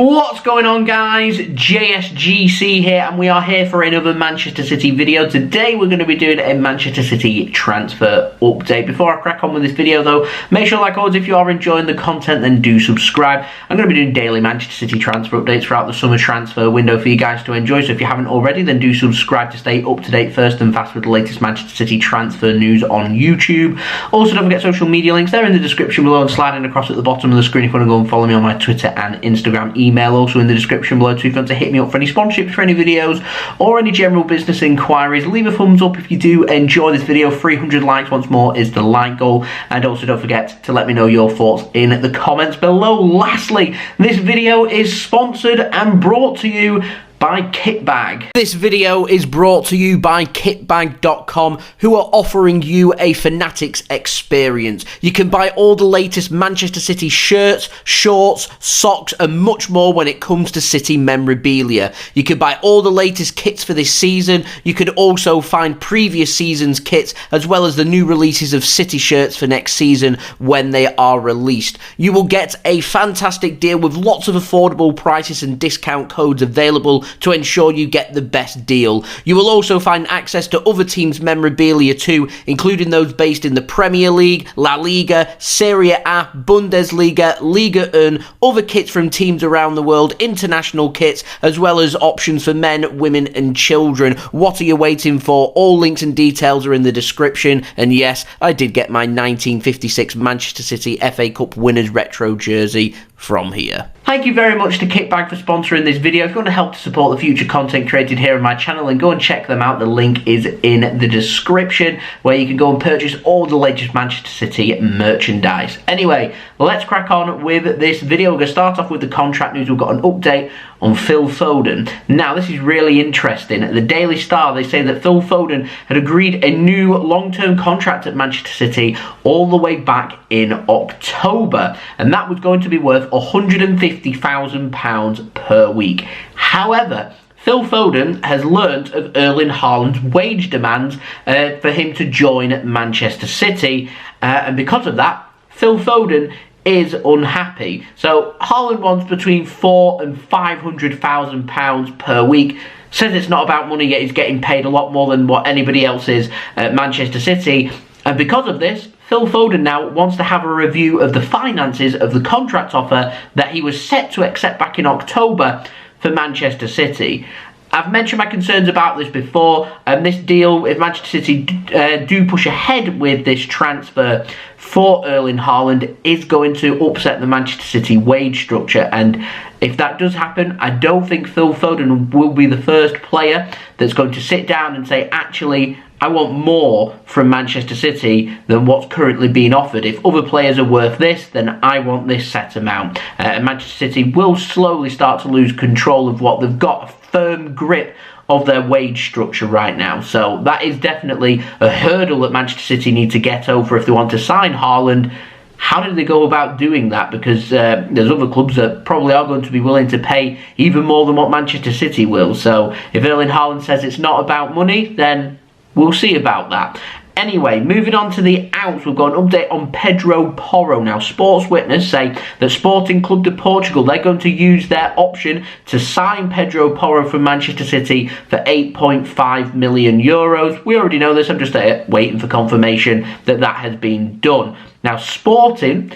What's going on, guys? JSGC here, and we are here for another Manchester City video. Today we're going to be doing a Manchester City transfer update. Before I crack on with this video though, make sure, like always, if you are enjoying the content, then do subscribe. I'm going to be doing daily Manchester City transfer updates throughout the summer transfer window for you guys to enjoy. So if you haven't already, then do subscribe to stay up to date first and fast with the latest Manchester City transfer news on YouTube. Also, don't forget social media links. They're in the description below and sliding across at the bottom of the screen if you want to go and follow me on my Twitter and Instagram. Email also in the description below too if you want to hit me up for any sponsorships for any videos or any general business inquiries. Leave a thumbs up if you do enjoy this video. 300 likes once more is the like goal, and also don't forget to let me know your thoughts in the comments below. Lastly, this video is sponsored and brought to you by Kitbag. This video is brought to you by kitbag.com, who are offering you a Fanatics experience. You can buy all the latest Manchester City shirts, shorts, socks and much more when it comes to City memorabilia. You can buy all the latest kits for this season. You can also find previous season's kits as well as the new releases of City shirts for next season when they are released. You will get a fantastic deal with lots of affordable prices and discount codes available to ensure you get the best deal. You will also find access to other teams' memorabilia too, including those based in the Premier League, La Liga, Serie A, Bundesliga, Liga 1, other kits from teams around the world, international kits, as well as options for men, women and children. What are you waiting for? All links and details are in the description. And yes, I did get my 1956 Manchester City FA Cup winners retro jersey from here. Thank you very much to Kitbag for sponsoring this video. If you want to help to support the future content created here on my channel, then go and check them out. The link is in the description, where you can go and purchase all the latest Manchester City merchandise. Anyway, let's crack on with this video. We're going to start off with the contract news. We've got an update on Phil Foden. Now, this is really interesting. At the Daily Star, they say that Phil Foden had agreed a new long-term contract at Manchester City all the way back in October, and that was going to be worth £150,000 per week. However, Phil Foden has learnt of Erling Haaland's wage demands for him to join Manchester City, and because of that, Phil Foden is unhappy. So Haaland wants between £400,000 and £500,000 per week. Says it's not about money, yet he's getting paid a lot more than what anybody else is at Manchester City. And because of this, Phil Foden now wants to have a review of the finances of the contract offer that he was set to accept back in October for Manchester City. I've mentioned my concerns about this before, and this deal, if Manchester City do push ahead with this transfer for Erling Haaland, is going to upset the Manchester City wage structure. And if that does happen, I don't think Phil Foden will be the first player that's going to sit down and say, actually, I want more from Manchester City than what's currently being offered. If other players are worth this, then I want this set amount. And Manchester City will slowly start to lose control of what they've got, a firm grip of their wage structure right now. So that is definitely a hurdle that Manchester City need to get over if they want to sign Haaland. How do they go about doing that? Because there's other clubs that probably are going to be willing to pay even more than what Manchester City will. So if Erling Haaland says it's not about money, then we'll see about that. Anyway, moving on to the outs, we've got an update on Pedro Porro. Now, Sports Witness say that Sporting Club de Portugal, they're going to use their option to sign Pedro Porro from Manchester City for €8.5 million. We already know this, I'm just waiting for confirmation that that has been done. Now, Sporting,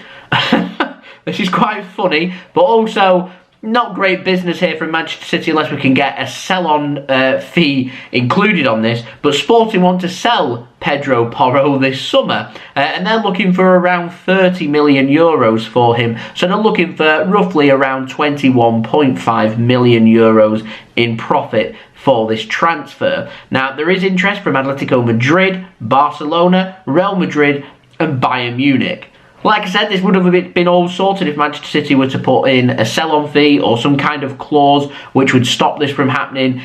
this is quite funny, but also not great business here from Manchester City unless we can get a sell-on fee included on this. But Sporting want to sell Pedro Porro this summer, and they're looking for around €30 million for him. So they're looking for roughly around €21.5 million in profit for this transfer. Now, there is interest from Atletico Madrid, Barcelona, Real Madrid and Bayern Munich. Like I said, this would have been all sorted if Manchester City were to put in a sell-on fee or some kind of clause which would stop this from happening.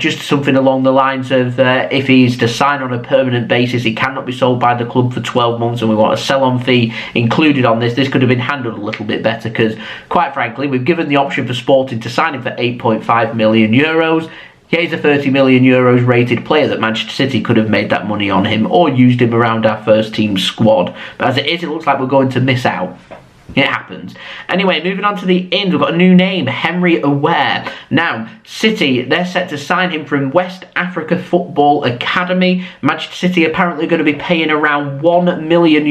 Just something along the lines of if he's to sign on a permanent basis, he cannot be sold by the club for 12 months and we want a sell-on fee included on this. This could have been handled a little bit better because, quite frankly, we've given the option for Sporting to sign him for €8.5 million. Yeah, he's a €30 million rated player that Manchester City could have made that money on him or used him around our first team squad. But as it is, it looks like we're going to miss out. It happens. Anyway, moving on to the ins, we've got a new name, Henry Oware. Now, City, they're set to sign him from West Africa Football Academy. Manchester City apparently going to be paying around €1 million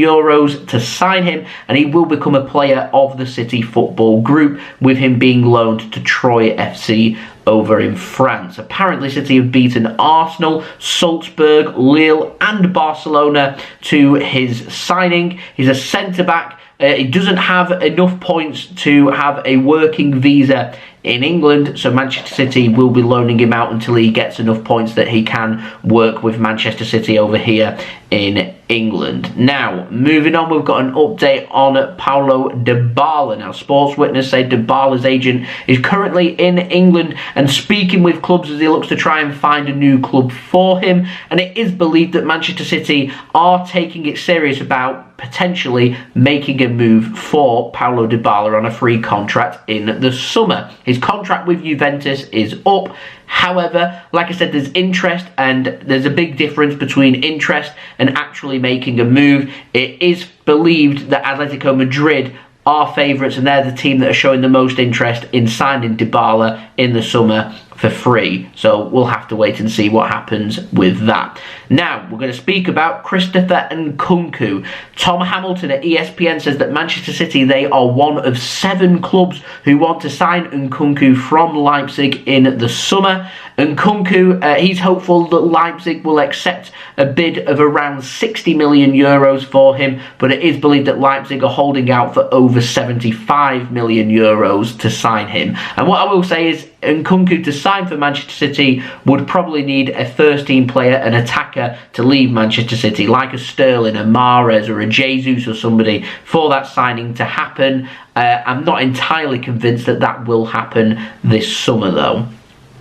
to sign him, and he will become a player of the City Football Group, with him being loaned to Troyes FC over in France. Apparently City have beaten Arsenal, Salzburg, Lille and Barcelona to his signing. He's a centre-back. He doesn't have enough points to have a working visa in England, so Manchester City will be loaning him out until he gets enough points that he can work with Manchester City over here in England. Now, moving on, we've got an update on Paulo Dybala. Now, Sports Witness say Dybala's agent is currently in England and speaking with clubs as he looks to try and find a new club for him, and it is believed that Manchester City are taking it serious about potentially making a move for Paulo Dybala on a free contract in the summer. His contract with Juventus is up. However, like I said, there's interest, and there's a big difference between interest and actually making a move. It is believed that Atletico Madrid are favourites, and they're the team that are showing the most interest in signing Dybala in the summer for free. So we'll have to wait and see what happens with that. Now, we're going to speak about Christopher Nkunku. Tom Hamilton at ESPN says that Manchester City, they are one of 7 clubs who want to sign Nkunku from Leipzig in the summer. Nkunku, he's hopeful that Leipzig will accept a bid of around €60 million for him, but it is believed that Leipzig are holding out for over €75 million to sign him. And what I will say is, Nkunku to sign for Manchester City would probably need a first-team player, an attacker, to leave Manchester City, like a Sterling, a Mahrez or a Jesus or somebody, for that signing to happen. I'm not entirely convinced that that will happen this summer, though.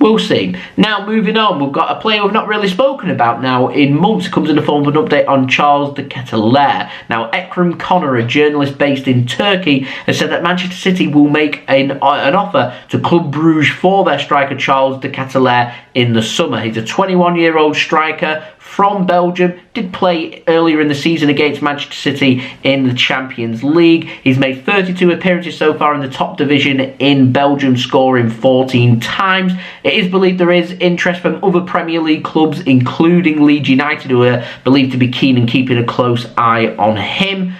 We'll see. Now, moving on, we've got a player we've not really spoken about now in months. It comes in the form of an update on Charles De Ketelaere. Now, Ekrum Konur, a journalist based in Turkey, has said that Manchester City will make an offer to Club Brugge for their striker Charles De Ketelaere in the summer. He's a 21-year-old striker from Belgium, did play earlier in the season against Manchester City in the Champions League. He's made 32 appearances so far in the top division in Belgium, scoring 14 times. It is believed there is interest from other Premier League clubs, including Leeds United, who are believed to be keen and keeping a close eye on him.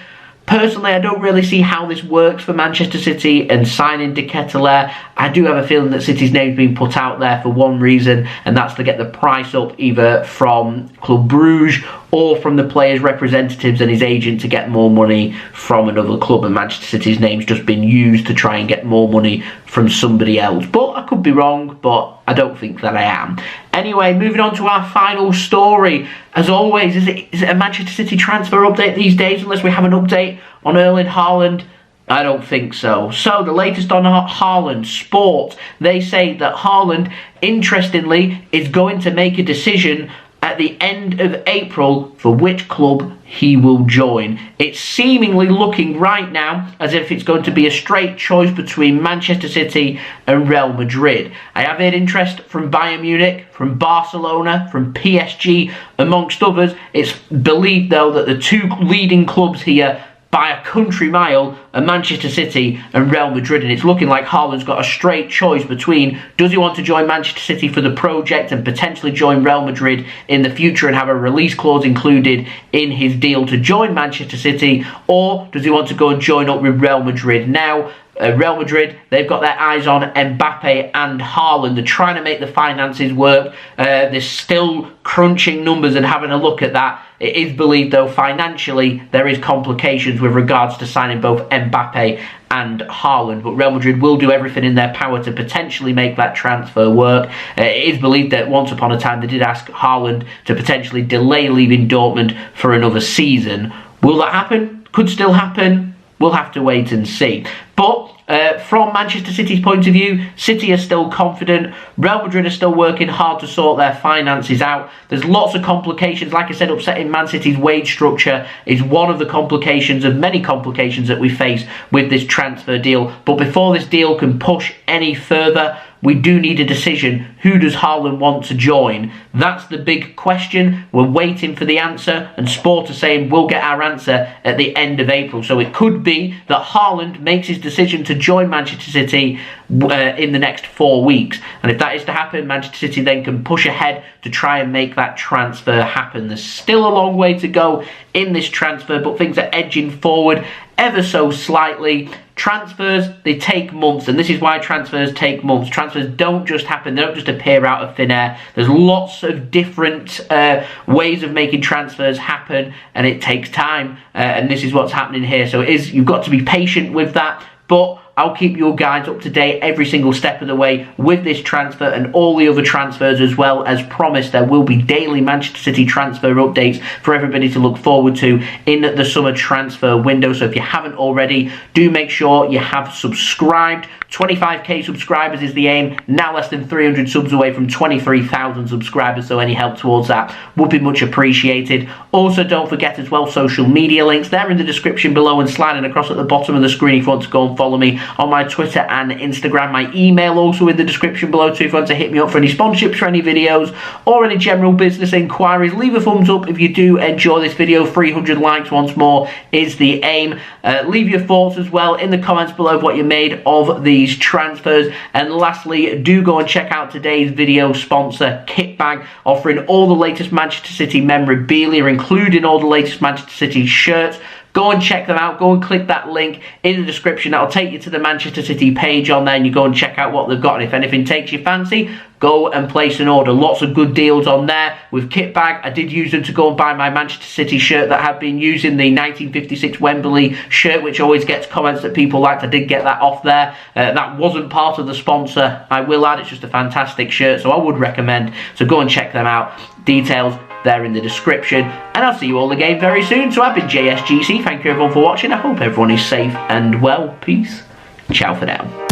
Personally, I don't really see how this works for Manchester City and signing De Ketelaere. I do have a feeling that City's name's been put out there for one reason, and that's to get the price up, either from Club Brugge or from the player's representatives and his agent, to get more money from another club, and Manchester City's name's just been used to try and get more money from somebody else. But I could be wrong, but I don't think that I am. Anyway, moving on to our final story. As always, is it a Manchester City transfer update these days, unless we have an update on Erling Haaland? I don't think so. So, the latest on Haaland, Sport, they say that Haaland, interestingly, is going to make a decision at the end of April for which club he will join. It's seemingly looking right now as if it's going to be a straight choice between Manchester City and Real Madrid. I have had interest from Bayern Munich, from Barcelona, from PSG, amongst others. It's believed, though, that the 2 leading clubs here by a country mile are Manchester City and Real Madrid, and it's looking like Haaland's got a straight choice between, does he want to join Manchester City for the project and potentially join Real Madrid in the future and have a release clause included in his deal to join Manchester City, or does he want to go and join up with Real Madrid now? Real Madrid, they've got their eyes on Mbappe and Haaland. They're trying to make the finances work. They're still crunching numbers and having a look at that. It is believed, though, financially there is complications with regards to signing both Mbappe and Haaland, but Real Madrid will do everything in their power to potentially make that transfer work. It is believed that once upon a time they did ask Haaland to potentially delay leaving Dortmund for another season. Will that happen? Could still happen. We'll have to wait and see. But from Manchester City's point of view, City are still confident. Real Madrid are still working hard to sort their finances out. There's lots of complications. Like I said, upsetting Man City's wage structure is one of the complications of many complications that we face with this transfer deal. But before this deal can push any further, we do need a decision. Who does Haaland want to join? That's the big question. We're waiting for the answer, and Sport are saying we'll get our answer at the end of April. So it could be that Haaland makes his decision to join Manchester City in the next 4 weeks. And if that is to happen, Manchester City then can push ahead to try and make that transfer happen. There's still a long way to go in this transfer, but things are edging forward ever so slightly. Transfers, they take months, and this is why transfers take months. Transfers don't just happen, they don't just appear out of thin air. There's lots of different ways of making transfers happen, and it takes time, and this is what's happening here. So you've got to be patient with that, but I'll keep your guys up to date every single step of the way with this transfer and all the other transfers as well. As promised, there will be daily Manchester City transfer updates for everybody to look forward to in the summer transfer window. So if you haven't already, do make sure you have subscribed. 25k subscribers is the aim, now less than 300 subs away from 23,000 subscribers, so any help towards that would be much appreciated. Also, don't forget as well, social media links, they're in the description below and sliding across at the bottom of the screen if you want to go and follow me on my Twitter and Instagram. My email also in the description below too if you want to hit me up for any sponsorships for any videos or any general business inquiries. Leave a thumbs up if you do enjoy this video. 300 likes once more is the aim. Leave your thoughts as well in the comments below of what you made of these transfers. And lastly, do go and check out today's video sponsor, Kitbag, offering all the latest Manchester City memorabilia, including all the latest Manchester City shirts. Go and check them out. Go and click that link in the description. That'll take you to the Manchester City page on there, and you go and check out what they've got. And if anything takes your fancy, go and place an order. Lots of good deals on there with Kitbag. I did use them to go and buy my Manchester City shirt that I've been using, the 1956 Wembley shirt, which always gets comments that people liked. I did get that off there. That wasn't part of the sponsor, I will add. It's just a fantastic shirt, so I would recommend. So go and check them out. Details there in the description, and I'll see you all again very soon. So I've been JSGC. Thank you everyone for watching. I hope everyone is safe and well. Peace. Ciao for now.